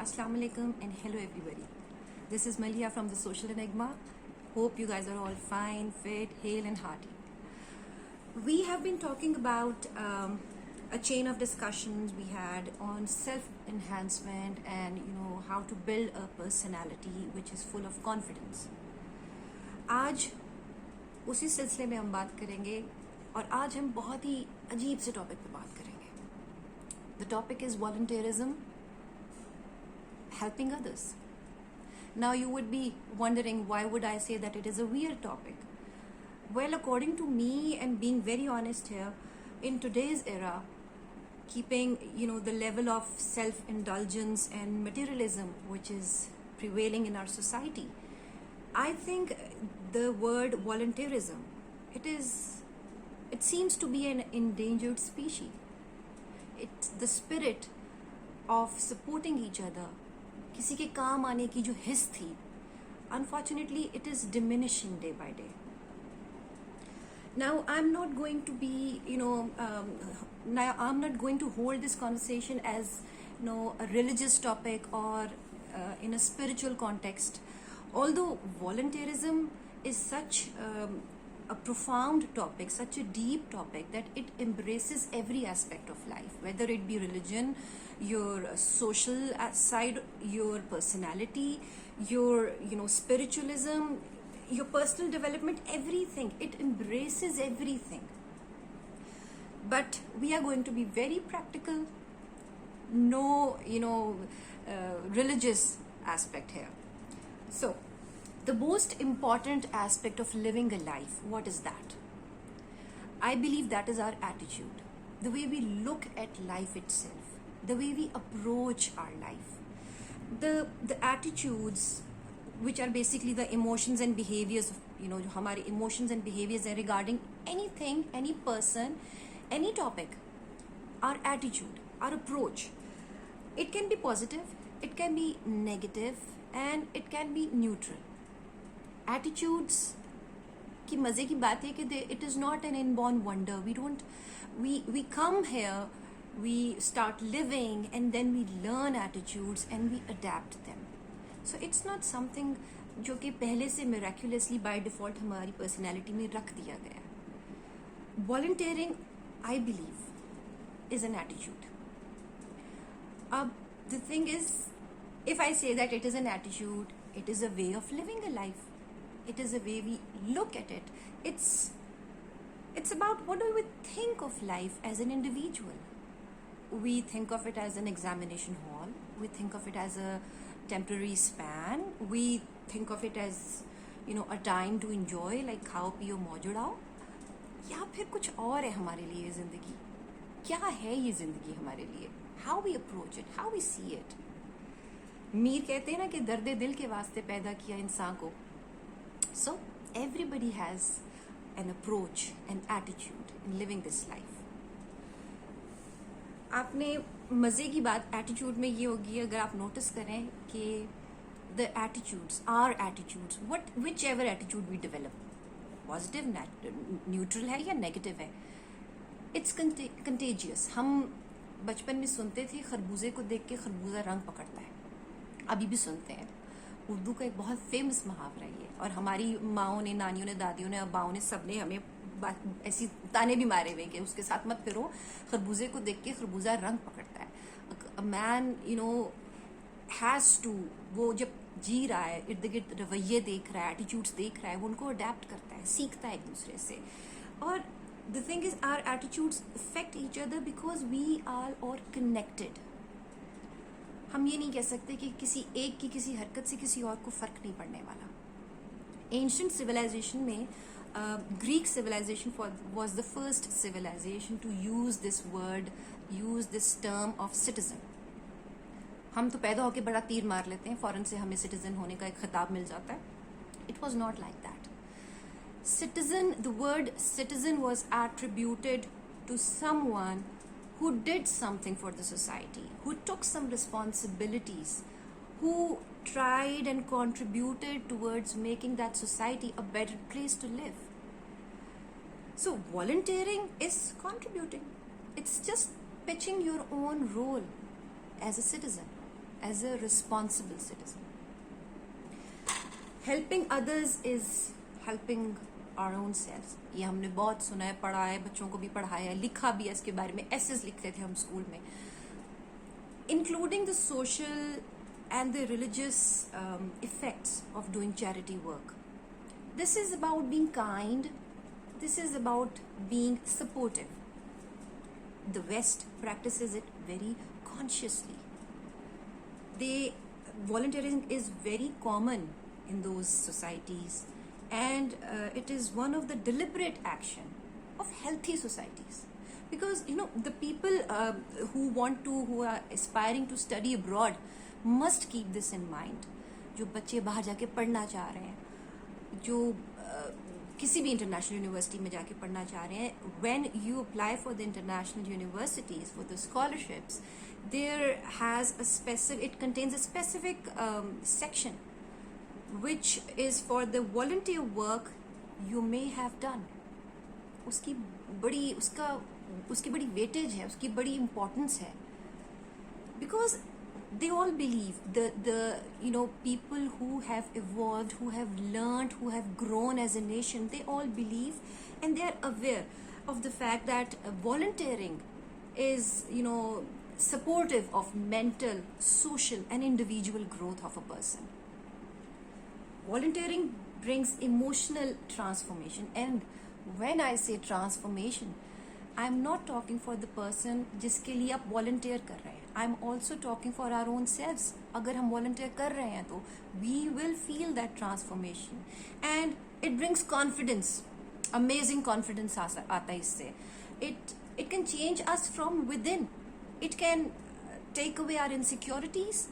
Assalamu alaikum and hello everybody. This is Malia from the Social Enigma. Hope you guys are all fine, fit, hale and hearty. We have been talking about a chain of discussions we had on self-enhancement and how to build a personality which is full of confidence. आज उसी सिलसिले में हम बात करेंगे और आज हम बहुत ही अजीब से टॉपिक पे बात करेंगे. The topic is volunteerism, helping others. Now you would be wondering why would I say that it is a weird topic? Well, according to me and being very honest here, in today's era, keeping the level of self-indulgence and materialism which is prevailing in our society, I think the word volunteerism, it seems to be an endangered species. It's the spirit of supporting each other. किसी के काम आने की जो हिस्स थी, unfortunately it is diminishing day by day. Now I'm not going to be I'm not going to hold this conversation as a religious topic or in a spiritual context, although volunteerism is such a profound topic, such a deep topic that it embraces every aspect of life, whether it be religion, your social side, your personality, your spiritualism, your personal development, everything. It embraces everything. But we are going to be very practical, no religious aspect here. So the most important aspect of living a life, what is that? I believe that is our attitude, the way we look at life itself, the way we approach our life. The attitudes, which are basically the emotions and behaviors, जो हमारे emotions and behaviors are regarding anything, any person, any topic, our attitude, our approach. It can be positive, it can be negative, and it can be neutral. Attitudes की मजे की बात है कि it is not an inborn wonder. We come here, we start living, and then we learn attitudes and we adapt them. So it's not something जो कि पहले से miraculously by default हमारी personality में रख दिया गया. Volunteering, I believe, is an attitude. The thing is, if I say that it is an attitude, it is a way of living a life. It is a way we look at it. It's about what do we think of life as an individual. We think of it as an examination hall. We think of it as a temporary span. We think of it as a time to enjoy, like खाओ पियो मौज उड़ाओ, या फिर कुछ और है हमारे लिए जिंदगी. क्या है ये जिंदगी हमारे लिए? How we approach it, how we see it. Mir कहते हैं ना कि दर्द दिल के वास्ते पैदा किया इंसान को. So everybody has an approach, an attitude in living this life. आपने मज़े की बात attitude में ये होगी, अगर आप notice करें कि the attitudes, our attitudes, whichever attitude we develop, positive, neutral है या negative है, it's contagious. हम बचपन में सुनते थे खरबूजे को देख के खरबूजा रंग पकड़ता है, अभी भी सुनते हैं. उर्दू का एक बहुत फेमस मुहावरा है और हमारी माओं ने, नानियों ने, दादियों ने, अब्बाओं ने, सब ने हमें ऐसी ताने भी मारे हुए कि उसके साथ मत फिरो, खरबूजे को देख के खरबूजा रंग पकड़ता है. अ मैन हैज़ टू, वो जब जी रहा है, इर्द गिर्द रवैये देख रहा है, एटीट्यूड्स देख रहा है, वो उनको अडेप्ट करता है, सीखता है एक दूसरे से. और the thing is our attitudes affect each other because we are all connected. हम ये नहीं कह सकते कि किसी एक की किसी हरकत से किसी और को फर्क नहीं पड़ने वाला. एंशिएंट सिविलाइजेशन में Greek civilisation was the first civilization to use this word, use this term of citizen. हम तो पैदा होके बड़ा तीर मार लेते हैं, फौरन से हमें सिटीजन होने का एक खिताब मिल जाता है. It was not like that. Citizen, the word citizen was attributed to someone who did something for the society, who took some responsibilities, who tried and contributed towards making that society a better place to live. So volunteering is contributing. It's just pitching your own role as a citizen. as a responsible citizen. Helping others is helping our own selves. ये हमने बहुत सुना है, पढ़ा है, बच्चों को भी पढ़ाया है, लिखा भी है इसके बारे में, एसेस लिखते थे हम स्कूल में, including the social and the religious effects of doing charity work. This is about being kind. This is about being supportive. The West practices it very consciously. Volunteering is very common in those societies, and it is one of the deliberate action of healthy societies. Because the people who are aspiring to study abroad must keep this in mind. जो बच्चे बाहर जाके पढ़ना चाह रहे हैं, जो किसी भी इंटरनेशनल यूनिवर्सिटी में जाके पढ़ना चाह रहे हैं, when you apply for the international universities for the scholarships, it contains a specific section which is for the volunteer work you may have done. उसकी बड़ी वेटेज है, उसकी बड़ी इम्पोर्टेंस है, because they all believe the people who have evolved, who have learned, who have grown as a nation, they all believe and they are aware of the fact that volunteering is supportive of mental, social and individual growth of a person. Volunteering brings emotional transformation, and when I say transformation, I'm not talking for the person जिसके लिए आप volunteer कर रहे हैं. I'm also talking for our own selves. अगर हम volunteer कर रहे हैं तो we will feel that transformation, and it brings confidence. Amazing confidence आता है इससे. It can change us from within. It can take away our insecurities,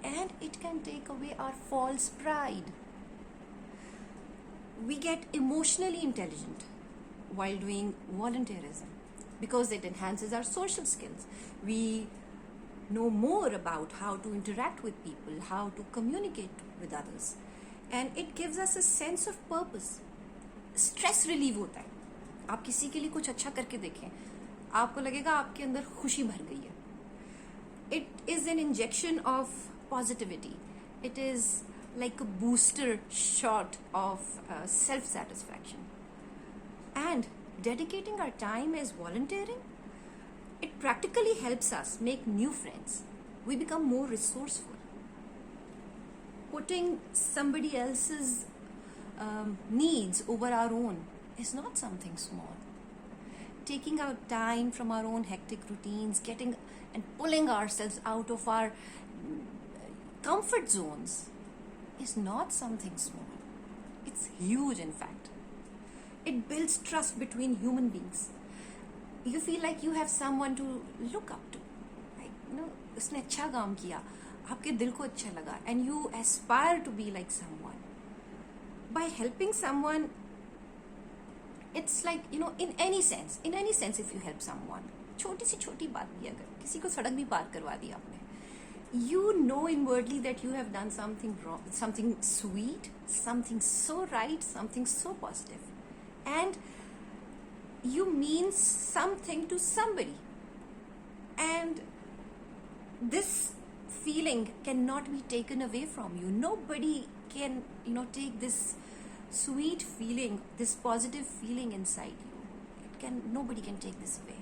and it can take away our false pride. We get emotionally intelligent while doing volunteerism because it enhances our social skills. We know more about how to interact with people, how to communicate with others, and it gives us a sense of purpose. Stress relief होता है. आप किसी के लिए कुछ अच्छा करके देखें, आपको लगेगा आपके अंदर खुशी भर गई है. It is an injection of positivity. It is like a booster shot of self-satisfaction. And dedicating our time as volunteering, it practically helps us make new friends. We become more resourceful. Putting somebody else's needs over our own is not something small. Taking out time from our own hectic routines, getting and pulling ourselves out of our comfort zones is not something small. It's huge, in fact. It builds trust between human beings. You feel like you have someone to look up to. Like, उसने अच्छा काम किया, आपके दिल को अच्छा लगा, and you aspire to be like someone. By helping someone, it's like, in any sense, if you help someone, छोटी सी छोटी बात भी, अगर किसी को सड़क भी पार करवा दी आपने, you know inwardly that you have done something wrong, something sweet, something so right, something so positive, and you mean something to somebody, and this feeling cannot be taken away from you. Nobody can take this sweet feeling, this positive feeling inside you. Nobody can take this away.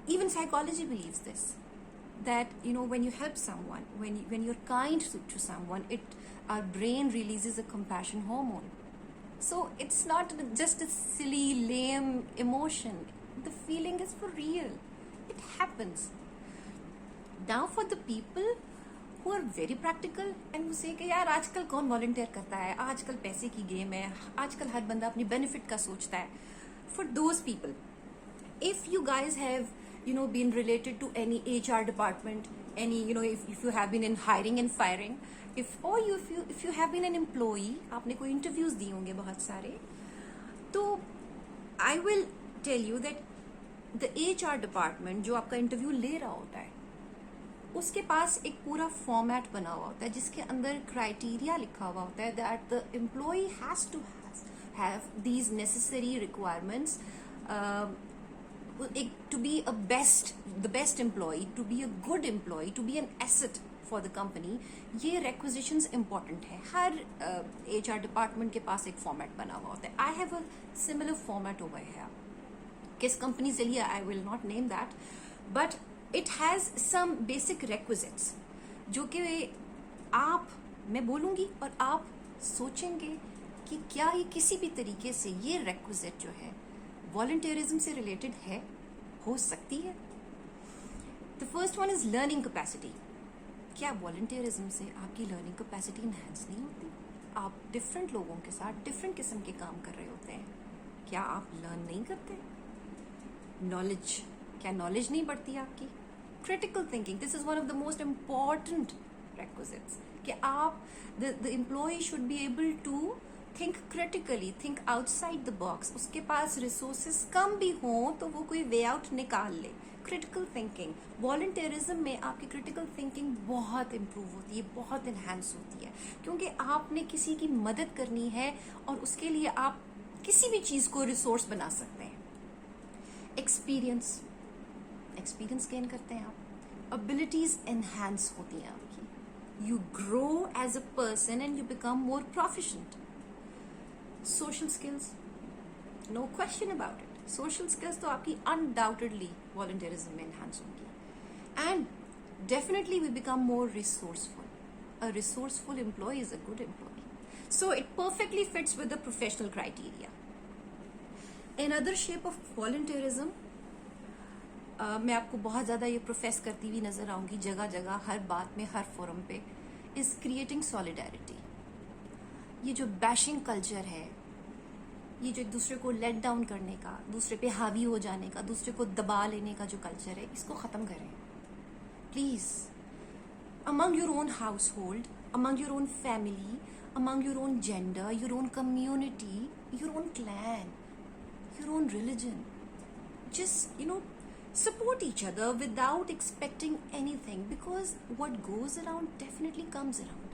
Even psychology believes this, that when you help someone, when you're kind to someone, our brain releases a compassion hormone. So it's not just a silly, lame emotion. The feeling is for real. It happens. Now for the people who are very practical and who say कि यार आजकल कौन volunteer करता है, आजकल पैसे की game है, आजकल हर बंदा अपनी benefit का सोचता है. For those people, if you guys have been related to any HR department, any if you have been in hiring and firing, if you have been an employee, आपने कोई interviews दिए होंगे बहुत सारे, तो I will tell you that the HR department जो आपका interview ले रहा होता है, उसके पास एक पूरा फॉर्मेट बना हुआ होता है जिसके अंदर क्राइटेरिया लिखा हुआ होता है that the employee has to have these necessary requirements एक to be the best employee, to be a good employee, to be an asset for the company, ये रिक्विजिशंस इंपॉर्टेंट है. हर HR डिपार्टमेंट के पास एक format बना हुआ होता है. I have a similar format over here. किस कंपनी से लिया I will not name that, but it has some basic requisites जो कि आप, मैं बोलूंगी और आप सोचेंगे कि क्या ये किसी भी तरीके से ये रिक्विजिट जो है वॉलंटियरिज्म से रिलेटेड है, हो सकती है. The first one is learning capacity. क्या वॉलंटियरिज्म से आपकी लर्निंग कैपेसिटी इनहेंस नहीं होती? आप डिफरेंट लोगों के साथ डिफरेंट किस्म के काम कर रहे होते हैं, क्या आप लर्न नहीं करते? नॉलेज, क्या नॉलेज नहीं बढ़ती आपकी? Critical thinking, this is one of the most important requisites कि आप the employee should be able to think critically, think outside the box. उसके पास resources कम भी हों तो वो कोई वे आउट निकाल ले. क्रिटिकल थिंकिंग, वॉलंटियरिज्म में आपकी क्रिटिकल थिंकिंग बहुत इंप्रूव होती है, बहुत इन्हांस होती है, क्योंकि आपने किसी की मदद करनी है और उसके लिए आप किसी भी चीज को रिसोर्स बना सकते हैं. एक्सपीरियंस गेन करते हैं आप, एबिलिटीज एनहांस होती हैं आपकी. You grow as a person and you become more proficient. Social skills, no question about it. Social skills तो आपकी undoubtedly volunteerism में enhance होंगी. And definitely we become more resourceful. A resourceful employee is a good employee. So it perfectly fits with the professional criteria. Another shape of volunteerism, मैं आपको बहुत ज़्यादा ये profess करती हुई नज़र आऊँगी जगह जगह, हर बात में, हर फोरम पे, इज़ क्रिएटिंग सॉलिडारिटी. ये जो बैशिंग कल्चर है, ये जो एक दूसरे को लेट डाउन करने का, दूसरे पे हावी हो जाने का, दूसरे को दबा लेने का जो कल्चर है, इसको ख़त्म करें please. Among your own house hold, among your own family, among your own gender, your own community, your own clan, your own religion, just support each other without expecting anything, because what goes around definitely comes around.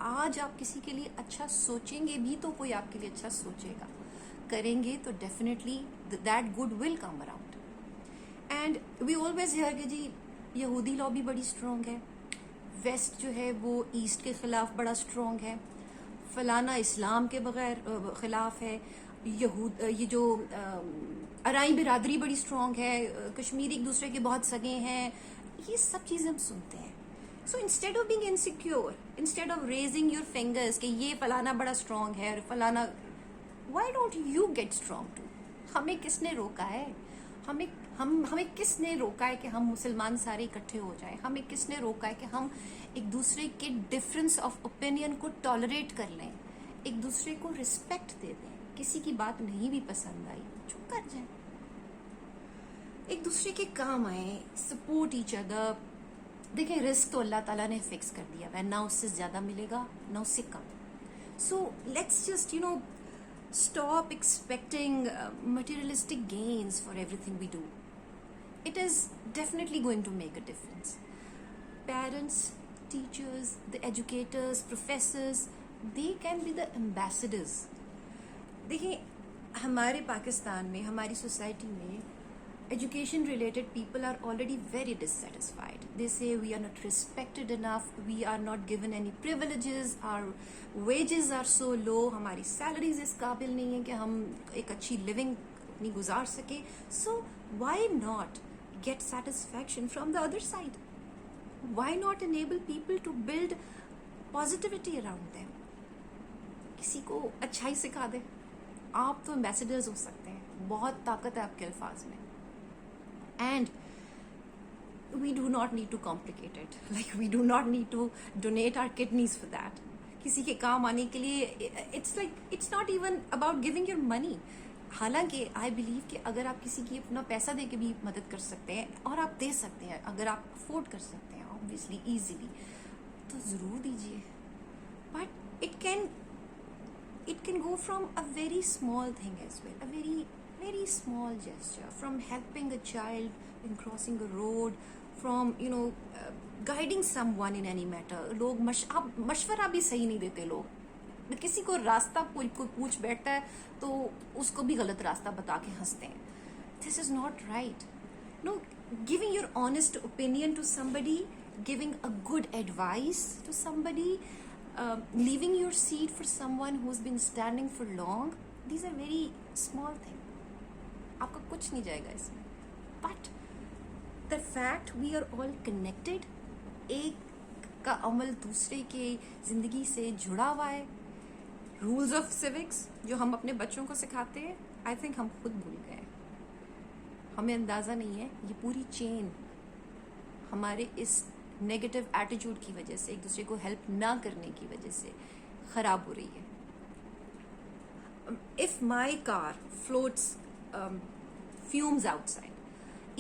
आज आप किसी के लिए अच्छा सोचेंगे भी तो कोई आपके लिए अच्छा सोचेगा, करेंगे तो definitely that good will come around. And we always hear कि जी यहूदी लॉबी बड़ी स्ट्रॉन्ग है, वेस्ट जो है वो ईस्ट के खिलाफ बड़ा स्ट्रॉन्ग है, फलाना इस्लाम के बगैर खिलाफ है, ये जो अराई बिरादरी बड़ी स्ट्रॉन्ग है, कश्मीरी एक दूसरे के बहुत सगे हैं, ये सब चीज़ें हम सुनते हैं. So instead of being insecure, instead of raising your fingers कि ये फलाना बड़ा स्ट्रॉन्ग है और फलाना, why don't you get strong too? हमें किसने रोका है? हमें किसने रोका है कि हम मुसलमान सारे इकट्ठे हो जाएं? हमें किसने रोका है कि हम एक दूसरे के डिफरेंस ऑफ ओपिनियन को टॉलरेट कर लें, एक दूसरे को रिस्पेक्ट दे दें? किसी की बात नहीं भी पसंद आई, चुप कर जाए, एक दूसरे के काम आए, सपोर्ट ईच अदर. देखें, रिस्क तो अल्लाह ताला ने फिक्स कर दिया है, ना उससे ज्यादा मिलेगा ना उससे कम. So let's just stop expecting materialistic gains for everything we do. It is definitely going to make a difference. Parents, teachers, the educators, professors, they can be the ambassadors. देखिए, हमारे पाकिस्तान में, हमारी सोसाइटी में education related people are already very dissatisfied. They say we are not respected enough, we are not given any privileges, our wages are so low, हमारी salaries इस काबिल नहीं है कि हम एक अच्छी living अपनी गुजार सके. So why not get satisfaction from the other side? Why not enable people to build positivity around them? किसी को अच्छाई सिखा दे. आप तो एम्बेसडर्स हो सकते हैं, बहुत ताकत है आपके अल्फाज में. And we do not need to complicate it. Like, we do not need to donate our kidneys for that. किसी के काम आने के लिए, it's not even about giving your money. हालांकि I believe कि अगर आप किसी की अपना पैसा दे के भी मदद कर सकते हैं, और आप दे सकते हैं, अगर आप अफोर्ड कर सकते हैं obviously easily, तो ज़रूर दीजिए. But it can go from a very small thing as well, a very small gesture, from helping a child in crossing a road, from guiding someone in any matter. लोग मशवरा भी सही नहीं देते. लोग किसी को रास्ता कोई पूछ बैठता है तो उसको भी गलत रास्ता बता के हंसते हैं. this is not right. No, giving your honest opinion to somebody, giving a good advice to somebody, leaving your seat for someone who's been standing for long, these are very small things. आपका कुछ नहीं जाएगा इसमें. But the fact we are all connected, एक का अमल दूसरे के जिंदगी से जुड़ा हुआ है. रूल्स ऑफ सिविक्स जो हम अपने बच्चों को सिखाते हैं, आई थिंक हम खुद भूल गए. हमें अंदाज़ा नहीं है ये पूरी चेन हमारे इस नेगेटिव एटीट्यूड की वजह से, एक दूसरे को हेल्प ना करने की वजह से ख़राब हो रही है. If my car floats fumes outside,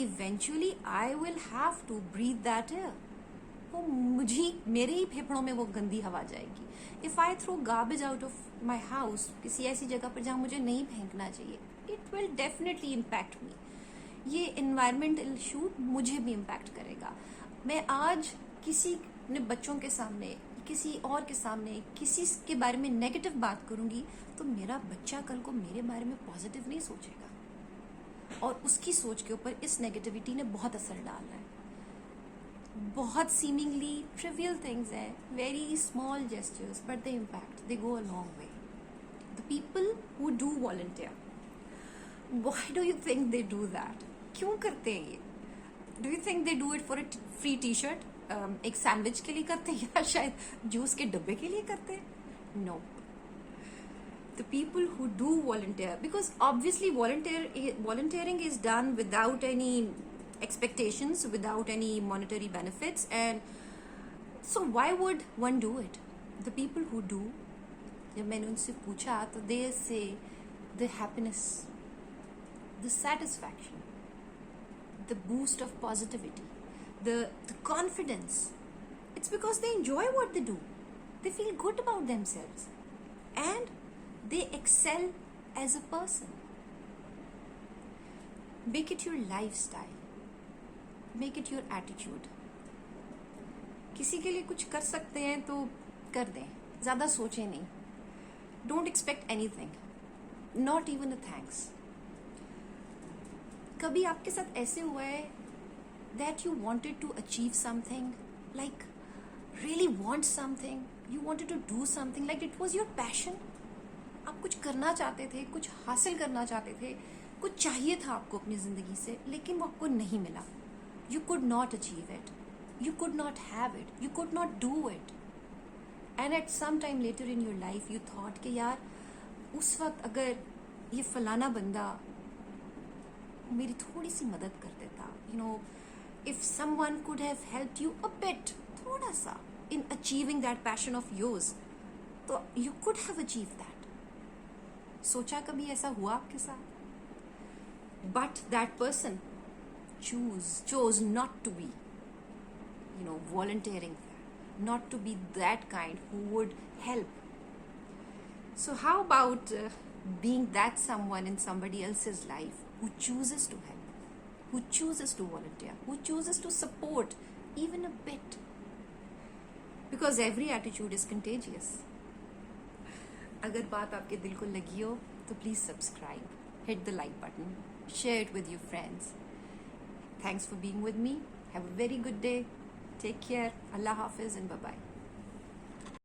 eventually I will have to breathe that air. वो मुझे मेरे ही फेफड़ों में वो गंदी हवा जाएगी. If I throw garbage out of my house, किसी ऐसी जगह पर जहाँ मुझे नहीं फेंकना चाहिए, it will definitely impact me. ये environmental issue मुझे भी impact करेगा. मैं आज किसी ने बच्चों के सामने, किसी और के सामने, किसी के बारे में नेगेटिव बात करूंगी तो मेरा बच्चा कल को मेरे बारे में पॉजिटिव नहीं सोचेगा, और उसकी सोच के ऊपर इस नेगेटिविटी ने बहुत असर डाला है. बहुत सीमिंगली ट्रिवियल थिंग्स हैं, very small gestures, but they impact, they go a long way. The people who do volunteer, why do you think they do that? क्यों करते हैं ये? Do you think they do it for a free T shirt, एक sandwich के लिए करते हैं, या शायद जूस के डब्बे के लिए करते हैं? No. The people who do volunteer, because obviously volunteering is done without any expectations, without any monetary benefits, and so why would one do it? The people who do, जब मैंने उनसे पूछा तो they say the happiness, the satisfaction, the boost of positivity, the confidence. It's because they enjoy what they do. They feel good about themselves and they excel as a person. Make it your lifestyle. Make it your attitude. किसी के लिए कुछ कर सकते हैं तो कर दें, ज़्यादा सोचें नहीं. Don't expect anything, not even a thanks. कभी आपके साथ ऐसे हुआ है that you wanted to achieve something, like really want something, you wanted to do something, like it was your passion. आप कुछ करना चाहते थे, कुछ हासिल करना चाहते थे, कुछ चाहिए था आपको अपनी ज़िंदगी से, लेकिन वो आपको नहीं मिला. You could not achieve it, you could not have it, you could not do it, and at some time later in your life you thought कि यार उस वक्त अगर ये फलाना बंदा मेरी थोड़ी सी मदद कर देता, you know, if someone could have helped you a bit, थोड़ा सा, in achieving that passion of yours, तो you could have achieve that. सोचा कभी ऐसा हुआ आपके साथ? But that person chose not to be, you know, volunteering, not to be that kind who would help. So how about being that someone in somebody else's life who chooses to help, who chooses to volunteer, who chooses to support even a bit? Because every attitude is contagious. अगर बात आपके दिल को लगी हो तो please subscribe, hit the like button, share it with your friends. Thanks for being with me. Have a very good day. Take care. अल्लाह हाफिज़ एंड बाय बाय.